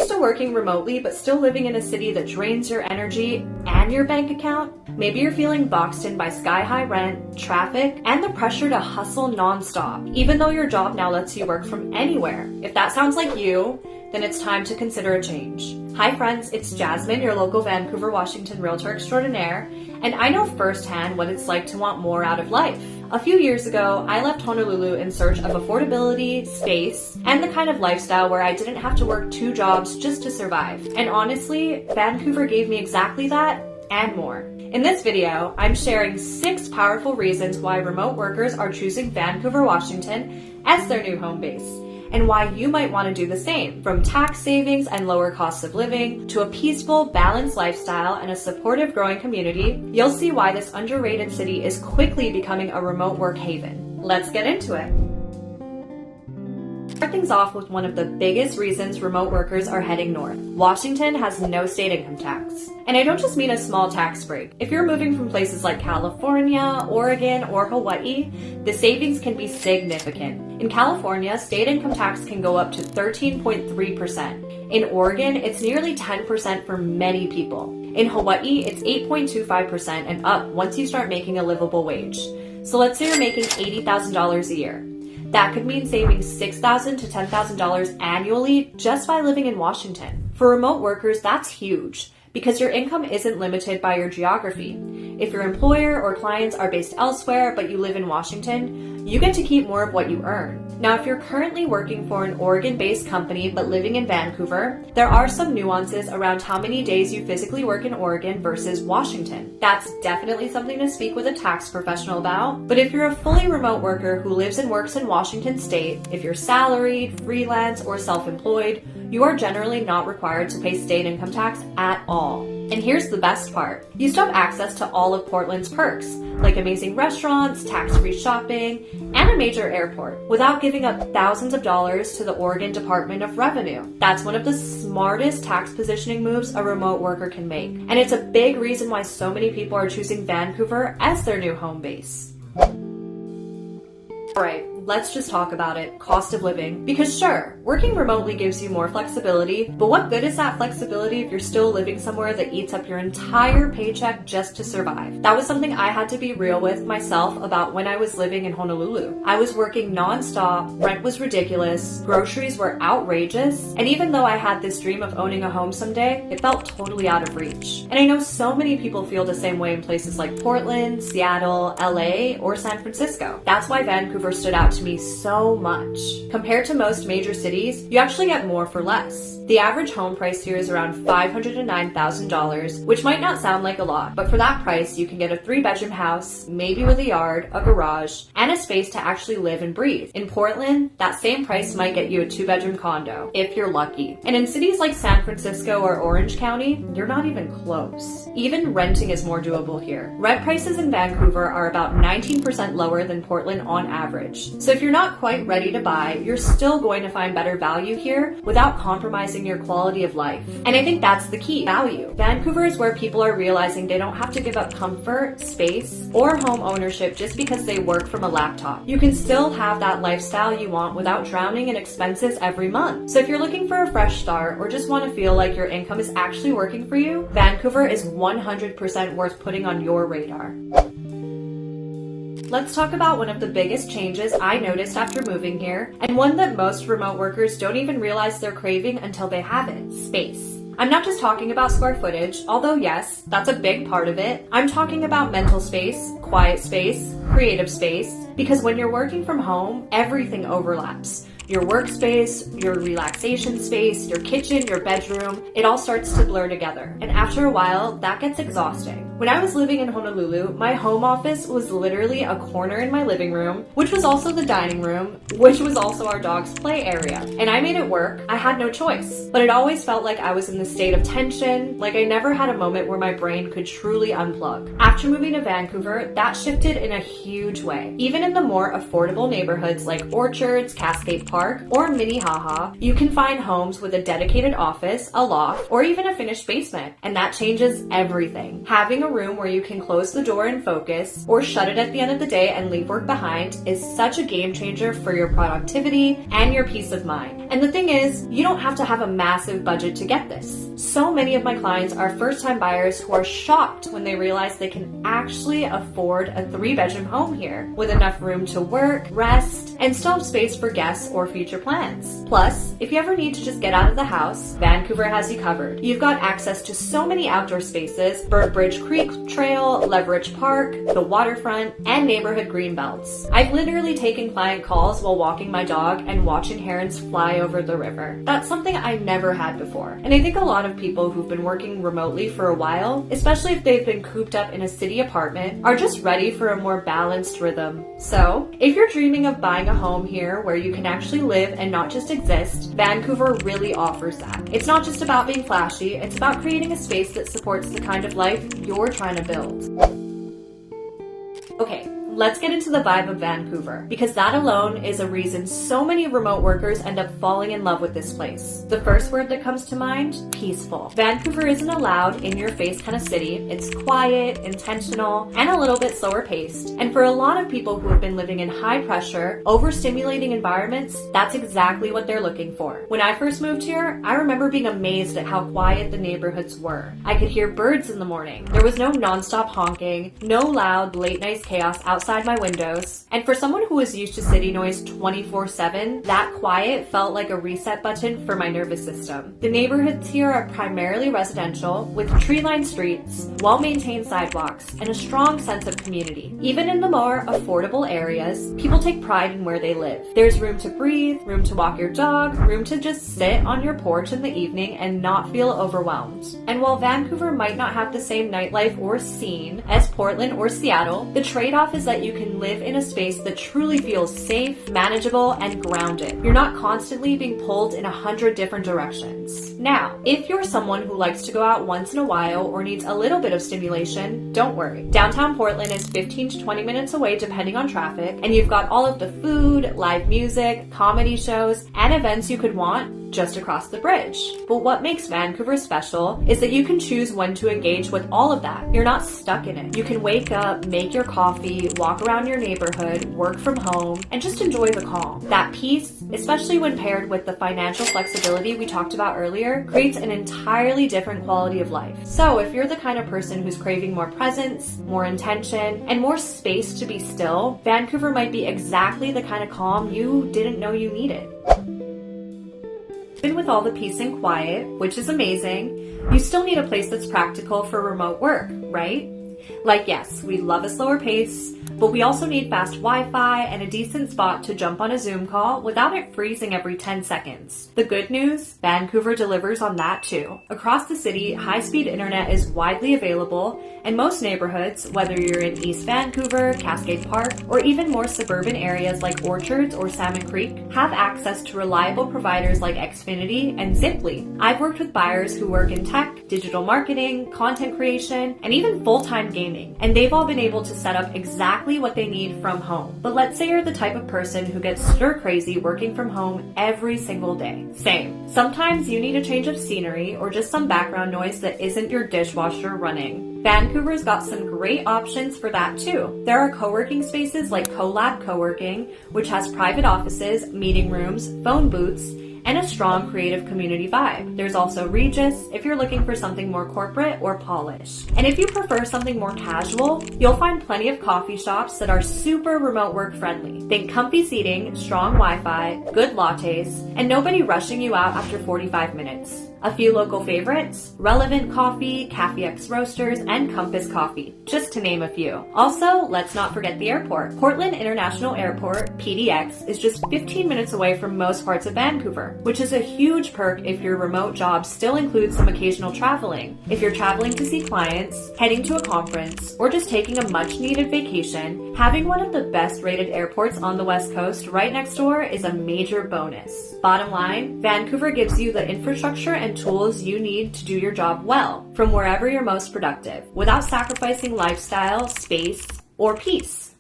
used to working remotely but still living in a city that drains your energy and your bank account? Maybe you're feeling boxed in by sky-high rent, traffic, and the pressure to hustle nonstop, even though your job now lets you work from anywhere. If that sounds like you, then it's time to consider a change. Hi friends, it's Jasmine, your local Vancouver, Washington Realtor extraordinaire, and I know firsthand what it's like to want more out of life. A few years ago, I left Honolulu in search of affordability, space, and the kind of lifestyle where I didn't have to work 2 jobs just to survive. And honestly, Vancouver gave me exactly that and more. In this video, I'm sharing 6 powerful reasons why remote workers are choosing Vancouver, Washington as their new home base, and why you might want to do the same. From tax savings and lower costs of living to a peaceful, balanced lifestyle and a supportive, growing community, you'll see why this underrated city is quickly becoming a remote work haven. Let's get into it. Start things off with one of the biggest reasons remote workers are heading north. Washington has no state income tax. And I don't just mean a small tax break. If you're moving from places like California, Oregon, or Hawaii, the savings can be significant. In California, state income tax can go up to 13.3%. In Oregon, it's nearly 10% for many people. In Hawaii, it's 8.25% and up once you start making a livable wage. So let's say you're making $80,000 a year. That could mean saving $6,000 to $10,000 annually just by living in Washington. For remote workers, that's huge because your income isn't limited by your geography. If your employer or clients are based elsewhere but you live in Washington, you get to keep more of what you earn. Now, if you're currently working for an Oregon-based company but living in Vancouver, there are some nuances around how many days you physically work in Oregon versus Washington. That's definitely something to speak with a tax professional about. But if you're a fully remote worker who lives and works in Washington state, if you're salaried, freelance, or self-employed, you are generally not required to pay state income tax at all. And here's the best part. You still have access to all of Portland's perks, like amazing restaurants, tax-free shopping, and a major airport, without giving up thousands of dollars to the Oregon Department of Revenue. That's one of the smartest tax positioning moves a remote worker can make. And it's a big reason why so many people are choosing Vancouver as their new home base. Alright, let's just talk about it. Cost of living. Because sure, working remotely gives you more flexibility, but what good is that flexibility if you're still living somewhere that eats up your entire paycheck just to survive? That was something I had to be real with myself about when I was living in Honolulu. I was working non-stop, rent was ridiculous, groceries were outrageous, and even though I had this dream of owning a home someday, it felt totally out of reach. And I know so many people feel the same way in places like Portland, Seattle, LA, or San Francisco. That's why Vancouver stood out to me so much. Compared to most major cities, you actually get more for less. The average home price here is around $509,000, which might not sound like a lot, but for that price, you can get a 3-bedroom house, maybe with a yard, a garage, and a space to actually live and breathe. In Portland, that same price might get you a 2-bedroom condo, if you're lucky. And in cities like San Francisco or Orange County, you're not even close. Even renting is more doable here. Rent prices in Vancouver are about 19% lower than Portland on average. So if you're not quite ready to buy, you're still going to find better value here without compromising your quality of life. And I think that's the key, value. Vancouver is where people are realizing they don't have to give up comfort, space, or home ownership just because they work from a laptop. You can still have that lifestyle you want without drowning in expenses every month. So if you're looking for a fresh start or just want to feel like your income is actually working for you, Vancouver is 100% worth putting on your radar. Let's talk about one of the biggest changes I noticed after moving here, and one that most remote workers don't even realize they're craving until they have it: space. I'm not just talking about square footage, although yes, that's a big part of it. I'm talking about mental space, quiet space, creative space, because when you're working from home, everything overlaps. Your workspace, your relaxation space, your kitchen, your bedroom, it all starts to blur together. And after a while, that gets exhausting. When I was living in Honolulu, my home office was literally a corner in my living room, which was also the dining room, which was also our dog's play area. And I made it work. I had no choice. But it always felt like I was in this state of tension, like I never had a moment where my brain could truly unplug. After moving to Vancouver, that shifted in a huge way. Even in the more affordable neighborhoods like Orchards, Cascade Park, or Minnehaha, you can find homes with a dedicated office, a loft, or even a finished basement. And that changes everything. Having a room where you can close the door and focus, or shut it at the end of the day and leave work behind is such a game changer for your productivity and your peace of mind. And the thing is, you don't have to have a massive budget to get this. So many of my clients are first-time buyers who are shocked when they realize they can actually afford a 3-bedroom home here with enough room to work, rest, and still have space for guests or future plans. Plus, if you ever need to just get out of the house, Vancouver has you covered. You've got access to so many outdoor spaces: Bridge Creek Trail, Leverage Park, the waterfront, and neighborhood green belts. I've literally taken client calls while walking my dog and watching herons fly over the river. That's something I never had before. And I think a lot of people who've been working remotely for a while, especially if they've been cooped up in a city apartment, are just ready for a more balanced rhythm. So, if you're dreaming of buying a home here where you can actually live and not just exist, Vancouver really offers that. It's not just about being flashy, it's about creating a space that supports the kind of life you're trying to build. Okay, let's get into the vibe of Vancouver, because that alone is a reason so many remote workers end up falling in love with this place. The first word that comes to mind: peaceful. Vancouver isn't a loud, in-your-face kind of city. It's quiet, intentional, and a little bit slower paced. And for a lot of people who have been living in high-pressure, overstimulating environments, that's exactly what they're looking for. When I first moved here, I remember being amazed at how quiet the neighborhoods were. I could hear birds in the morning. There was no nonstop honking, no loud, late-night chaos outside my windows. And for someone who was used to city noise 24/7, that quiet felt like a reset button for my nervous system. The neighborhoods here are primarily residential, with tree-lined streets, well-maintained sidewalks, and a strong sense of community. Even in the more affordable areas, people take pride in where they live. There's room to breathe, room to walk your dog, room to just sit on your porch in the evening and not feel overwhelmed. And while Vancouver might not have the same nightlife or scene as Portland or Seattle, the trade-off is that you can live in a space that truly feels safe, manageable, and grounded. You're not constantly being pulled in 100 different directions. Now, if you're someone who likes to go out once in a while or needs a little bit of stimulation, don't worry. Downtown Portland is 15 to 20 minutes away depending on traffic, and you've got all of the food, live music, comedy shows, and events you could want just across the bridge. But what makes Vancouver special is that you can choose when to engage with all of that. You're not stuck in it. You can wake up, make your coffee, walk around your neighborhood, work from home, and just enjoy the calm. That peace, especially when paired with the financial flexibility we talked about earlier, creates an entirely different quality of life. So if you're the kind of person who's craving more presence, more intention, and more space to be still, Vancouver might be exactly the kind of calm you didn't know you needed. Even with all the peace and quiet, which is amazing, you still need a place that's practical for remote work, right? Like, yes, we love a slower pace, but we also need fast Wi-Fi and a decent spot to jump on a Zoom call without it freezing every 10 seconds. The good news, Vancouver delivers on that too. Across the city, high-speed internet is widely available, and most neighborhoods, whether you're in East Vancouver, Cascade Park, or even more suburban areas like Orchards or Salmon Creek, have access to reliable providers like Xfinity and Ziply. I've worked with buyers who work in tech, digital marketing, content creation, and even full-time gaming, and they've all been able to set up exactly what they need from home. But let's say you're the type of person who gets stir crazy working from home every single day. Same. Sometimes you need a change of scenery or just some background noise that isn't your dishwasher running. Vancouver's got some great options for that too. There are co-working spaces like CoLab Co-working, which has private offices, meeting rooms, phone booths, and a strong creative community vibe. There's also Regis if you're looking for something more corporate or polished. And if you prefer something more casual, you'll find plenty of coffee shops that are super remote work friendly. Think comfy seating, strong Wi-Fi, good lattes, and nobody rushing you out after 45 minutes. A few local favorites: Relevant Coffee, Cafe X Roasters, and Compass Coffee, just to name a few. Also, let's not forget the airport. Portland International Airport, PDX, is just 15 minutes away from most parts of Vancouver, which is a huge perk if your remote job still includes some occasional traveling. If you're traveling to see clients, heading to a conference, or just taking a much-needed vacation, having one of the best-rated airports on the West Coast right next door is a major bonus. Bottom line, Vancouver gives you the infrastructure and tools you need to do your job well, from wherever you're most productive, without sacrificing lifestyle, space, or peace.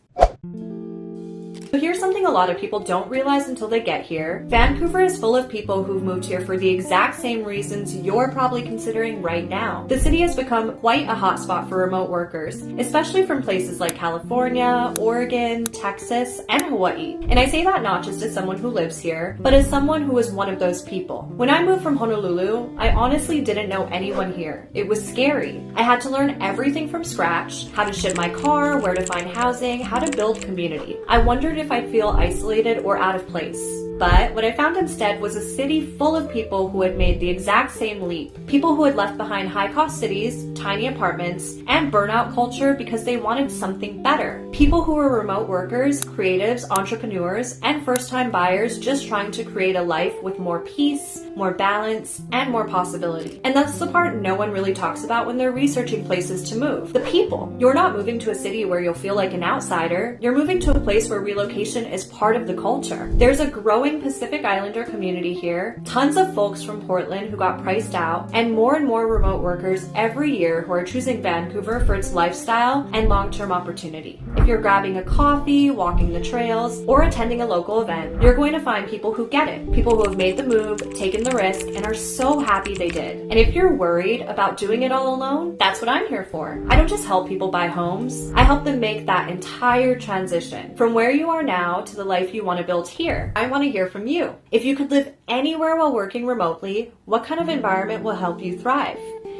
So here's something a lot of people don't realize until they get here. Vancouver is full of people who've moved here for the exact same reasons you're probably considering right now. The city has become quite a hotspot for remote workers, especially from places like California, Oregon, Texas, and Hawaii. And I say that not just as someone who lives here, but as someone who was one of those people. When I moved from Honolulu, I honestly didn't know anyone here. It was scary. I had to learn everything from scratch: how to ship my car, where to find housing, how to build community. I wondered if I'd feel isolated or out of place. But what I found instead was a city full of people who had made the exact same leap. People who had left behind high-cost cities, tiny apartments, and burnout culture because they wanted something better. People who were remote workers, creatives, entrepreneurs, and first-time buyers just trying to create a life with more peace, more balance, and more possibility. And that's the part no one really talks about when they're researching places to move. The people. You're not moving to a city where you'll feel like an outsider. You're moving to a place where relocation is part of the culture. There's a growing Pacific Islander community here, tons of folks from Portland who got priced out, and more remote workers every year who are choosing Vancouver for its lifestyle and long-term opportunity. If you're grabbing a coffee, walking the trails, or attending a local event, you're going to find people who get it, people who have made the move, taken the risk, and are so happy they did. And if you're worried about doing it all alone, that's what I'm here for. I don't just help people buy homes, I help them make that entire transition from where you are now to the life you want to build here. I want to hear from you. If you could live anywhere while working remotely, what kind of environment will help you thrive?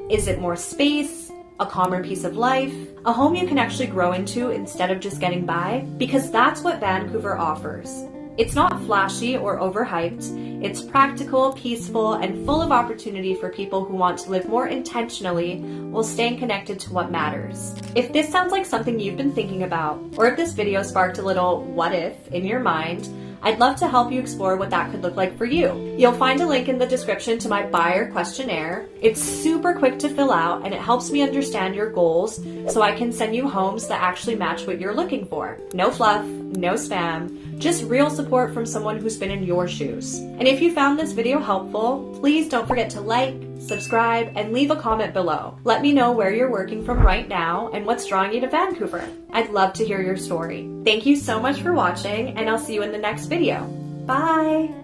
Is it more space, a calmer piece of life, a home you can actually grow into instead of just getting by? Because that's what Vancouver offers. It's not flashy or overhyped. It's practical, peaceful, and full of opportunity for people who want to live more intentionally while staying connected to what matters. If this sounds like something you've been thinking about, or if this video sparked a little what if in your mind, I'd love to help you explore what that could look like for you. You'll find a link in the description to my buyer questionnaire. It's super quick to fill out and it helps me understand your goals so I can send you homes that actually match what you're looking for. No fluff, no spam, just real support from someone who's been in your shoes. And if you found this video helpful, please don't forget to like, subscribe, and leave a comment below. Let me know where you're working from right now and what's drawing you to Vancouver. I'd love to hear your story. Thank you so much for watching, and I'll see you in the next video. Bye!